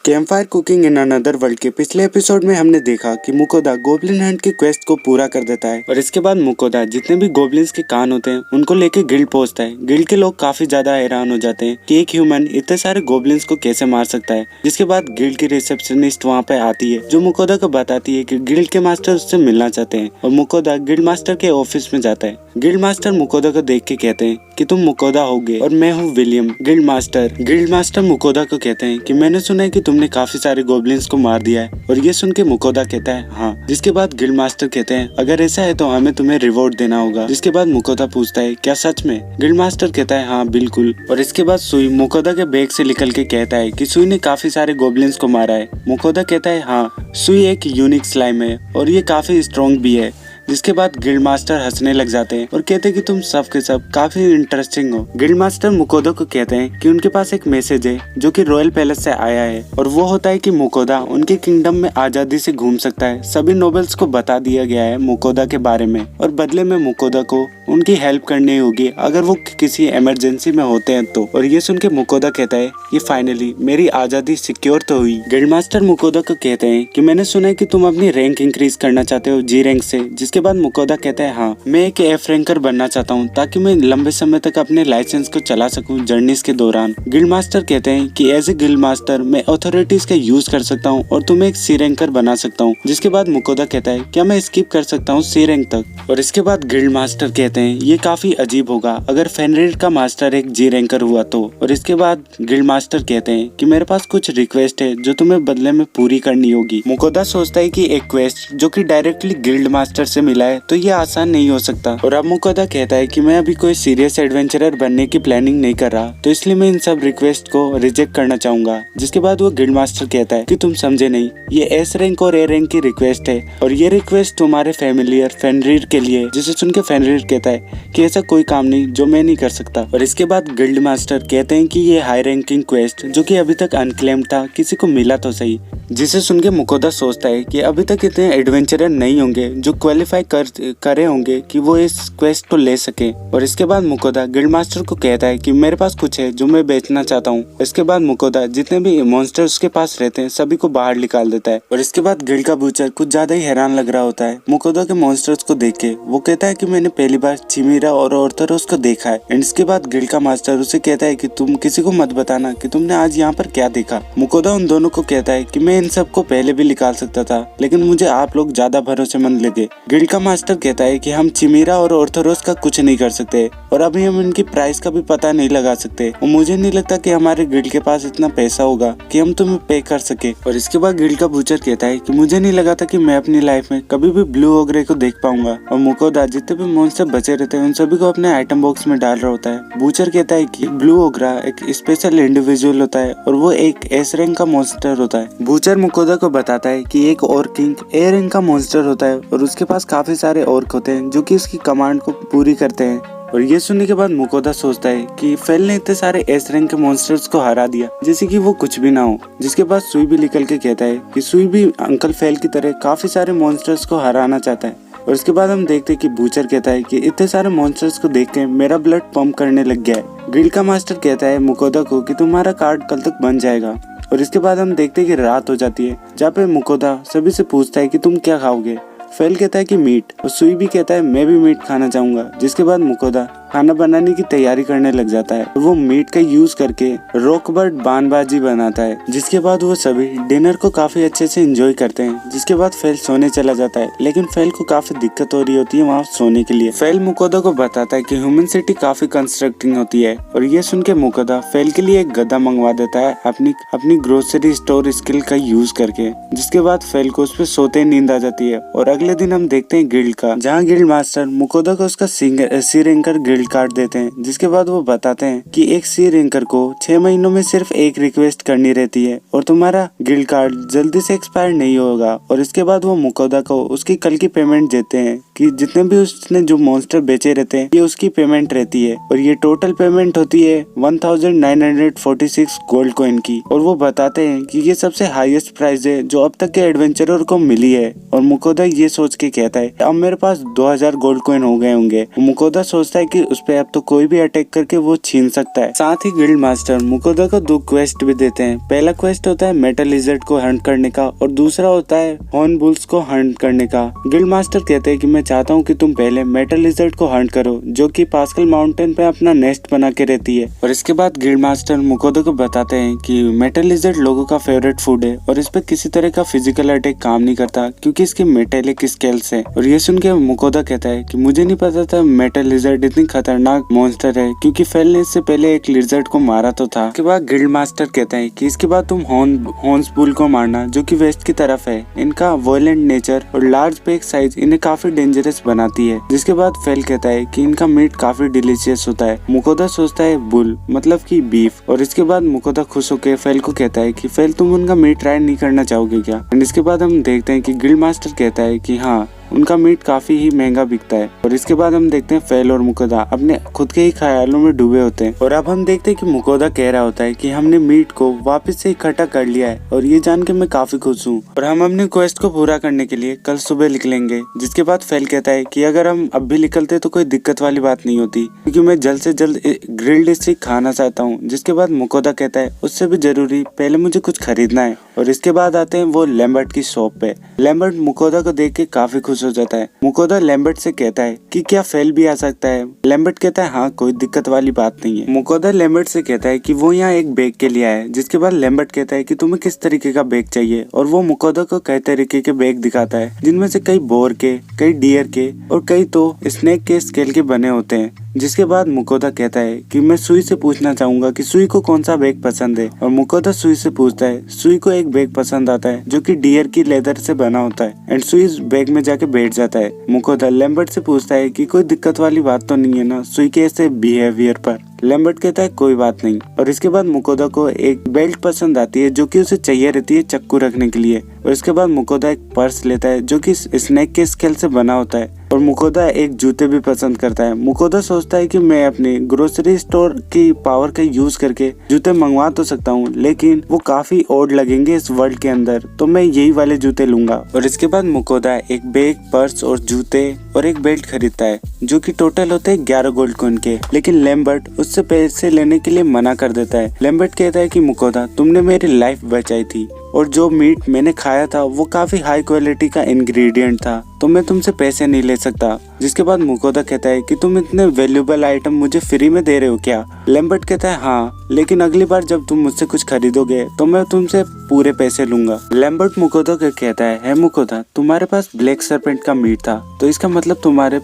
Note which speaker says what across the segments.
Speaker 1: Campfire cooking in another world के पिछले episode में हमने देखा कि मुकोदा गोब्लिन हंट की क्वेस्ट को पूरा कर देता है और इसके बाद मुकोदा जितने भी गोब्लिन्स के कान होते हैं उनको लेके गिल्ड पहुंचता है। गिल्ड के लोग काफी ज्यादा हैरान हो जाते हैं कि एक ह्यूमन इतने सारे गोब्लिन्स को कैसे मार सकता है। जिसके बाद गिल्ड की रिसेप्शनिस्ट वहाँ पे आती है जो मुकोदा को बताती है कि गिल्ड के मास्टर उससे मिलना चाहते हैं और मुकोदा गिल्ड मास्टर के ऑफिस में जाता है। गिल्ड मास्टर मुकोदा को देख के कहते हैं कि तुम मुकोदा होगे और मैं हूँ विलियम। गिल्ड मास्टर मुकोदा को कहते हैं कि मैंने सुना है कि तुमने काफी सारे गोब्लिन्स को मार दिया है और ये सुन के मुकोदा कहता है हाँ। जिसके बाद गिल्ड मास्टर कहते हैं अगर ऐसा है तो हमें तुम्हें रिवॉर्ड देना होगा। जिसके बाद मुकोदा पूछता है क्या सच में? गिल्ड मास्टर कहता है हाँ बिल्कुल। और इसके बाद सुई मुकोदा के बैग से निकल के कहता है कि सुई ने काफी सारे गोब्लिन्स को मारा है। मुकोदा कहता है हाँ, सुई एक यूनिक स्लाइम है और ये काफी स्ट्रॉन्ग भी है। जिसके बाद गिल्ड मास्टर हंसने लग जाते हैं और कहते हैं कि तुम सब के सब काफी इंटरेस्टिंग हो। गिल्ड मास्टर मुकोदा को कहते हैं कि उनके पास एक मैसेज है जो कि रॉयल पैलेस से आया है और वो होता है कि मुकोदा उनके किंगडम में आजादी से घूम सकता है। सभी नोबल्स को बता दिया गया है मुकोदा के बारे में और बदले में मुकोदा को उनकी हेल्प करनी होगी अगर वो किसी इमरजेंसी में होते हैं तो। और ये सुन के मुकोदा कहता है कि फाइनली मेरी आजादी सिक्योर तो हुई। गिल्ड मास्टर मुकोदा को कहते हैं कि मैंने सुना है कि तुम अपनी रैंक इंक्रीज करना चाहते हो जी रैंक से। जिसके बाद मुकोदा कहता है हाँ, मैं एक एफ रैंकर बनना चाहता हूँ ताकि मैं लंबे समय तक अपने लाइसेंस को चला सकूँ जर्नीज के दौरान। गिल्ड मास्टर कहते हैं कि एज ए गिल्ड मास्टर मैं अथॉरिटीज का यूज कर सकता हूँ और तुम्हें एक सी रैंकर बना सकता हूँ। जिसके बाद मुकोदा कहता है क्या मैं स्किप कर सकता हूँ सी रैंक तक? और इसके बाद गिल्ड मास्टर कहते हैं ये काफी अजीब होगा अगर फेनरिर का मास्टर एक जी रैंकर हुआ तो। और इसके बाद गिल्ड मास्टर कहते हैं कि मेरे पास कुछ रिक्वेस्ट है जो तुम्हें बदले में पूरी करनी होगी। मुकोदा सोचता है कि एक क्वेस्ट जो कि डायरेक्टली गिल्ड मास्टर से मिला है तो ये आसान नहीं हो सकता। और अब मुकोदा कहता है कि मैं अभी कोई सीरियस एडवेंचरर बनने की प्लानिंग नहीं कर रहा तो इसलिए मैं इन सब रिक्वेस्ट को रिजेक्ट करना चाहूंगा। जिसके बाद वो गिल्ड मास्टर कहता है कि तुम समझे नहीं, ये एस रैंक और ए रैंक की रिक्वेस्ट है और ये रिक्वेस्ट तुम्हारे फैमिलियर फेनरिर के लिए। जिसे सुन के फेनरिर कहता है कि ऐसा कोई काम नहीं जो मैं नहीं कर सकता। और इसके बाद गिल्ड मास्टर कहते हैं कि ये हाई रैंकिंग क्वेस्ट जो कि अभी तक अनक्लेम्ड था किसी को मिला तो सही। जिसे सुन के मुकोदा सोचता है कि अभी तक इतने एडवेंचरर नहीं होंगे जो क्वालिफाई करे होंगे कि वो इस क्वेस्ट को ले सके। और इसके बाद मुकोदा गिल्ड मास्टर को कहता है कि मेरे पास कुछ है जो मैं बेचना चाहता हूँ। इसके बाद मुकोदा जितने भी मॉन्स्टर उसके पास रहते हैं सभी को बाहर निकाल देता है। और इसके बाद गिल्ड का बूचर कुछ ज्यादा ही हैरान लग रहा होता है मुकोदा के मॉन्स्टर्स को देख के। वो कहता है कि मैंने पहली बार चिमीरा और ऑर्थरोस को देखा है। एंड इसके बाद गिल्ड का मास्टर उसे कहता है कि तुम किसी को मत बताना कि तुमने आज यहाँ पर क्या देखा। मुकोदा उन दोनों को कहता है कि मैं इन सबको पहले भी निकाल सकता था लेकिन मुझे आप लोग ज्यादा भरोसेमंद लगे। गिल्ड का मास्टर कहता है कि हम चिमीरा और ऑर्थरोस का कुछ नहीं कर सकते और अभी हम इनकी प्राइस का भी पता नहीं लगा सकते और मुझे नहीं लगता कि हमारे गिल्ड के पास इतना पैसा होगा कि हम तुम्हें पे कर सके। और इसके बाद गिल्ड का बूचर कहता है कि मुझे नहीं लगा था कि मैं अपनी लाइफ में कभी भी ब्लू ओग्रे को देख पाऊंगा। और मुकोदा जितने भी मॉन्स्टर बचे रहते हैं उन सभी को अपने आइटम बॉक्स में डाल रहा होता है। बूचर कहता है कि ब्लू ओग्रा एक स्पेशल इंडिविजुअल होता है और वो एक एस रैंक का मॉन्स्टर होता है। बूचर मुकोदा को बताता है कि एक और किंग ए रैंक का मॉन्स्टर होता है और उसके पास काफी सारे ऑर्क होते हैं जो कि उसकी कमांड को पूरी करते हैं। और ये सुनने के बाद मुकोदा सोचता है कि फेल ने इतने सारे एस रैंक के मॉन्स्टर्स को हरा दिया जैसे कि वो कुछ भी ना हो। जिसके बाद सुई भी निकल के कहता है कि सुई भी अंकल फेल की तरह काफी सारे मॉन्स्टर्स को हराना चाहता है। और इसके बाद हम देखते हैं कि बूचर कहता है कि इतने सारे मॉन्स्टर्स को देख के मेरा ब्लड पंप करने लग गया है। गिल्ड का मास्टर कहता है मुकोदा को कि तुम्हारा कार्ड कल तक बन जाएगा। और इसके बाद हम देखते हैं कि रात हो जाती है जहाँ पे मुकोदा सभी से पूछता है कि तुम क्या खाओगे। फेल कहता है कि मीट और सुई भी कहता है मैं भी मीट खाना चाहूंगा। जिसके बाद मुकोदा खाना बनाने की तैयारी करने लग जाता है और वो मीट का यूज करके रॉकबर्ट बानबाजी बनाता है। जिसके बाद वो सभी डिनर को काफी अच्छे से एंजॉय करते हैं। जिसके बाद फेल सोने चला जाता है लेकिन फेल को काफी दिक्कत हो रही होती है वहाँ सोने के लिए। फेल मुकोदा को बताता है कि ह्यूमन सिटी काफी कंस्ट्रक्टिंग होती है और ये सुन के मुकोदा फेल के लिए एक गधा मंगवा देता है अपनी ग्रोसरी स्टोर स्किल का यूज करके। जिसके बाद फेल को उस पर सोते नींद आ जाती है। और अगले दिन हम देखते हैं गिल्ड का, जहाँ गिल्ड मास्टर मुकोदा को उसका सी रैंकर गिल्ड कार्ड देते हैं। जिसके बाद वो बताते हैं कि एक सी रैंकर को 6 महीनों में सिर्फ एक रिक्वेस्ट करनी रहती है और तुम्हारा गिल्ड कार्ड जल्दी से एक्सपायर नहीं होगा। और इसके बाद वो मुकोदा को उसकी कल की पेमेंट देते हैं कि जितने भी उसने जो मॉन्स्टर बेचे रहते हैं ये उसकी पेमेंट रहती है और ये टोटल पेमेंट होती है 1946 गोल्ड कॉइन की। और वो बताते हैं कि ये सबसे हाईएस्ट प्राइस है जो अब तक के एडवेंचरर को मिली है। और मुकोदा ये सोच के कहता है अब मेरे पास 2000 गोल्ड कॉइन हो गए होंगे। मुकोदा सोचता है कि उस पे अब तो कोई भी अटैक करके वो छीन सकता है। साथ ही गिल्ड मास्टर मुकोदा को 2 क्वेस्ट भी देते हैं। पहला क्वेस्ट होता है मेटल लिजर्ड को हंट करने का और दूसरा होता है हॉर्न बुल्स को हंट करने का। गिल्ड मास्टर कहते हैं कि मैं चाहता हूँ कि तुम पहले मेटल लिजर्ड को हंट करो जो कि पास्कल माउंटेन पे अपना नेस्ट बना के रहती है। और इसके बाद गिल्ड मास्टर मुकोदा को बताते हैं कि मेटल लिजर्ड लोगों का फेवरेट फूड है और इस पे किसी तरह का फिजिकल अटैक काम नहीं करता क्योंकि इसके मेटेलिक स्केल्स है। और ये सुन के मुकोदा कहता है कि मुझे नहीं पता था मेटल लिजर्ड इतनी खतरनाक मॉन्स्टर है क्योंकि फेल ने इससे पहले एक लिजर्ड को मारा तो था। इसके बाद गिल्ड मास्टर कहता है कि इसके बाद तुम हॉर्न्स बुल को मारना जो कि वेस्ट की तरफ है। इनका वायलेंट नेचर और लार्ज पैक साइज इन्हें काफी डेंजरस बनाती है। जिसके बाद फेल कहता है कि इनका मीट काफी डिलीशियस होता है। मुकोदा सोचता है बुल मतलब कि बीफ। और इसके बाद मुकोदा खुश होकर फेल को कहता है कि फेल तुम उनका मीट ट्राई नहीं करना चाहोगे क्या। एंड इसके बाद हम देखते हैं कि गिल्ड मास्टर कहता है कि हाँ उनका मीट काफी ही महंगा बिकता है। और इसके बाद हम देखते हैं फेल और मुकोदा अपने खुद के ही ख्यालों में डूबे होते हैं। और अब हम देखते हैं कि मुकोदा कह रहा होता है कि हमने मीट को वापस से इकट्ठा कर लिया है और ये जान के मैं काफी खुश हूँ और हम अपने क्वेस्ट को पूरा करने के लिए कल सुबह निकलेंगे। जिसके बाद फेल कहता है कि अगर हम अब भी निकलते तो कोई दिक्कत वाली बात नहीं होती क्योंकि मैं जल्द से जल्द ग्रिल्ड स्टीक खाना चाहता हूँ। जिसके बाद मुकोदा कहता है उससे भी जरूरी पहले मुझे कुछ खरीदना है। और इसके बाद आते हैं वो लैम्बर्ट की शॉप पे। लैम्बर्ट मुकोदा को देख के काफी खुश हो जाता है। मुकोदा लैम्बर्ट से कहता है कि क्या फेल भी आ सकता है। लैम्बर्ट कहता है हाँ कोई दिक्कत वाली बात नहीं है। मुकोदा लैम्बर्ट से कहता है कि वो यहाँ एक बैग के लिए आया है। जिसके बाद लैम्बर्ट कहता है कि तुम्हें किस तरीके का बैग चाहिए और वो मुकोदा को कई तरीके के बैग दिखाता है जिनमें से कई बोर के, कई डियर के और कई तो स्नेक के स्केल के बने होते हैं। जिसके बाद मुकोदा कहता है कि मैं सुई से पूछना चाहूंगा कि सुई को कौन सा बैग पसंद है। और मुकोदा सुई से पूछता है। सुई को एक बैग पसंद आता है जो कि डियर की लेदर से बना होता है एंड सुई बैग में जाके बैठ जाता है। मुकोदा लैम्बर्ट से पूछता है कि कोई दिक्कत वाली बात तो नहीं है ना सुई के ऐसे बिहेवियर पर। लैम्बर्ट कहता है कोई बात नहीं। और इसके बाद मुकोदा को एक बेल्ट पसंद आती है जो कि उसे चाहिए रहती है चक्कू रखने के लिए। और इसके बाद मुकोदा एक पर्स लेता है जो कि स्नेक के स्केल से बना होता है। और मुकोदा एक जूते भी पसंद करता है। मुकोदा सोचता है कि मैं अपनी ग्रोसरी स्टोर की पावर का यूज करके जूते मंगवा तो सकता हूँ लेकिन वो काफी ओड लगेंगे इस वर्ल्ड के अंदर, तो मैं यही वाले जूते लूंगा। और इसके बाद मुकोदा एक बैग, पर्स और जूते और एक बेल्ट खरीदता है जो कि टोटल होते हैं 11 गोल्ड कॉइन के। लेकिन लैम्बर्ट उससे पैसे लेने के लिए मना कर देता है। लैम्बर्ट कहता है कि मुकोदा तुमने मेरी लाइफ बचाई थी और जो मीट मैंने खाया था वो काफी हाई क्वालिटी का इंग्रेडिएंट था तो मैं तुमसे पैसे नहीं ले सकता। जिसके बाद मुकोदा कहता है कि तुम इतने वैल्यूएबल आइटम मुझे फ्री में दे रहे हो क्या। लैम्बर्ट कहता है हाँ लेकिन अगली बार जब तुम मुझसे कुछ खरीदोगे तो मैं तुमसे पूरे पैसे लूंगा। लैम्बर्ट मुकोदा को कहता है मुकोदा तुम्हारे पास ब्लैक सरपेंट का मीट था तो इसका मतलब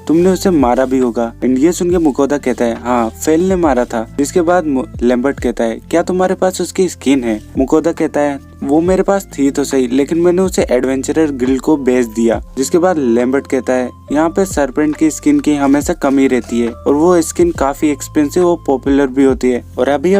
Speaker 1: तुमने उसे मारा भी होगा। एंड ये सुन के मुकोदा कहता है हाँ फेल ने मारा था। जिसके बाद लैम्बर्ट कहता है क्या तुम्हारे पास उसकी स्किन है। मुकोदा कहता है वो मेरे पास थी तो सही लेकिन मैंने उसे एडवेंचरर गिल्ड को बेच दिया। जिसके बाद लैम्बर्ट कहता है यहाँ पे सरपेंट की स्किन की हमेशा कमी रहती है और वो स्किन काफी एक्सपेंसिव और पॉपुलर भी होती है और अभी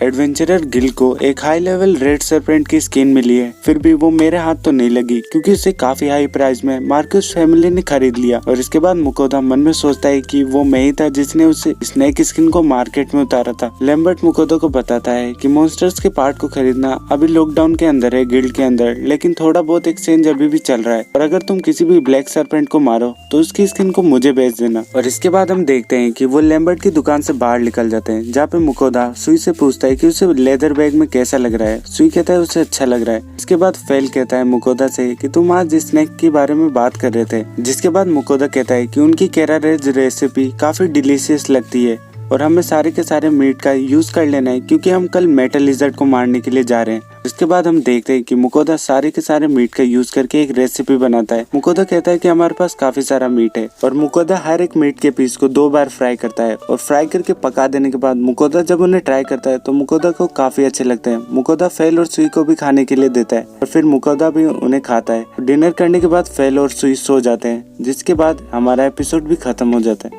Speaker 1: एडवेंचरर गिल्ड को एक हाई लेवल रेड सरपेंट की स्किन मिली है फिर भी वो मेरे हाथ तो नहीं लगी क्योंकि इसे काफी हाई प्राइस में मार्कस फैमिली ने खरीद लिया। और इसके बाद मुकोदा मन में सोचता है कि वो मैं ही था जिसने उसे स्नेक स्किन को मार्केट में उतारा था। लैम्बर्ट मुकोदा को बताता है कि मॉन्स्टर्स के पार्ट को खरीदना अभी लॉकडाउन के अंदर है गिल्ड के अंदर लेकिन थोड़ा बहुत एक्सचेंज अभी भी चल रहा है और अगर तुम किसी भी ब्लैक सरपेंट को मारो तो उसकी स्किन को मुझे बेच देना। और इसके बाद हम देखते हैं कि वो लैम्बर्ट की दुकान से बाहर निकल जाते हैं जहाँ पे मुकोदा सुई से पूछता है कि उसे लेदर बैग में कैसा लग रहा है। सुई कहता है उसे अच्छा लग रहा है। इसके बाद फेल कहता है मुकोदा से कि तुम आज स्नैक के बारे में बात कर रहे थे। जिसके बाद मुकोदा कहता है कि उनकी कैरारेज रेसिपी काफी डिलीशियस लगती है और हमें सारे के सारे मीट का यूज कर लेना है क्योंकि हम कल मेटल लिजर्ड को मारने के लिए जा रहे हैं। इसके बाद हम देखते हैं कि मुकोदा सारे के सारे मीट का यूज करके एक रेसिपी बनाता है। मुकोदा कहता है कि हमारे पास काफी सारा मीट है और मुकोदा हर एक मीट के पीस को 2 बार फ्राई करता है और फ्राई करके पका देने के बाद मुकोदा जब उन्हें ट्राई करता है तो मुकोदा को काफी अच्छे लगते हैं। मुकोदा फेल और सुई को भी खाने के लिए देता है और फिर मुकोदा भी उन्हें खाता है। डिनर करने के बाद फेल और सुई सो जाते हैं जिसके बाद हमारा एपिसोड भी खत्म हो जाता है।